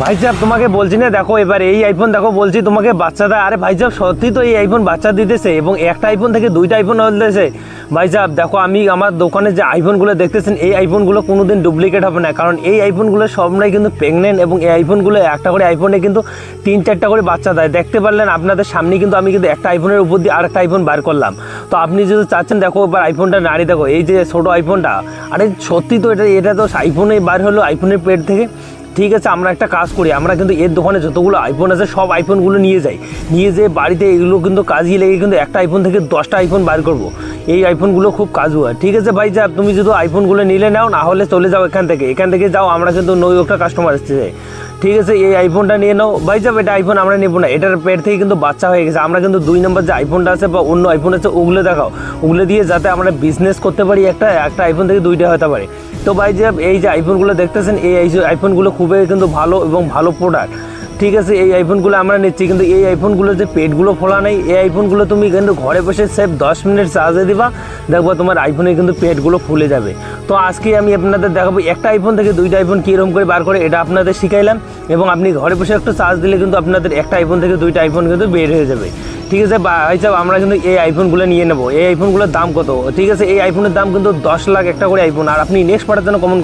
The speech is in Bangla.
ভাই সাহেব তোমাকে বলছি না, দেখো এবার এই আইফোন দেখো বলছি তোমাকে বাচ্চাটা, আরে ভাই সাহেব সত্যি তো এই আইফোন বাচ্চা দিতেছে এবং একটা আইফোন থেকে দুইটা আইফোন হতেছে। ভাই সাহেব দেখো আমি আমার দোকানে যে আইফোনগুলো দেখতেছেন এই আইফোনগুলো কোনোদিন ডুপ্লিকেট হবে না, কারণ এই আইফোনগুলো সবরাই কিন্তু প্রেগনেন্ট এবং এই আইফোনগুলো একটা করে আইফোনে কিন্তু 3-4টা করে বাচ্চা দেয়। দেখতে পারলেন আপনাদের সামনে কিন্তু আমি কিন্তু একটা আইফোনের উপর দিয়ে আরেকটা আইফোন বার করলাম। তো আপনি যদি চাচ্ছেন দেখো এবার আইফোনটা নাড়ি দেখো, এই যে ছোটো আইফোনটা, আরে সত্যি তো এটা তো আইফোনে বার হলো আইফোনের পেট থেকে। ঠিক আছে, আমরা একটা কাজ করি, আমরা কিন্তু এর দোকানে যতগুলো আইফোন আছে সব আইফোনগুলো নিয়ে যাই, নিয়ে যেয়ে বাড়িতে এগুলো কিন্তু কাজে লেগে কিন্তু একটা আইফোন থেকে 10টা আইফোন বার করব। এই আইফোনগুলো খুব কাজু হয়। ঠিক আছে ভাই সাহেব, তুমি যদি আইফোনগুলো নিলে নাও, না হলে চলে যাও এখান থেকে যাও, আমরা কিন্তু একটা কাস্টমার এসেছে। ঠিক আছে, এই আইফোনটা নিয়ে নাও ভাই সাহেব। এটা আইফোন আমরা নেবো না, এটার পেট থেকে কিন্তু বাচ্চা হয়ে গেছে। আমরা কিন্তু 2 নম্বর যে আইফোনটা আছে বা অন্য আইফোন আছে ওগুলো দেখাও, ওগুলো দিয়ে যাতে আমরা বিজনেস করতে পারি, একটা আইফোন থেকে 2টা হতে পারে। তো ভাই সাহেব এই যে আইফোনগুলো দেখতেছেন এই আইফোনগুলো খুবই কিন্তু ভালো এবং ভালো প্রোডাক্ট। ঠিক আছে, এই আইফোনগুলো আমরা নিচ্ছি, কিন্তু এই আইফোনগুলো যে পেটগুলো খোলা নেই, এই আইফোনগুলো তুমি কিন্তু ঘরে বসে সেফ 10 মিনিট চার্জে দিবা, দেখবো তোমার আইফোনে কিন্তু পেটগুলো ফুলে যাবে। তো আজকে আমি আপনাদের দেখাবো একটা আইফোন থেকে 2টা আইফোন কীরকম করে বার করে, এটা আপনাদের শিখাইলাম এবং আপনি ঘরে বসে একটু চার্জ দিলে কিন্তু আপনাদের একটা আইফোন থেকে 2টা আইফোন কিন্তু বের হয়ে যাবে। ঠিক আছে ভাই সাহেব, আমরা কিন্তু এই আইফোনগুলো নিয়ে নেবো। এই আইফোনগুলোর দাম কত? ঠিক আছে, এই আইফোনের দাম কিন্তু 10 লাখ একটা করে আইফোন। আর আপনি নেক্সট পার্টের জন্য কমন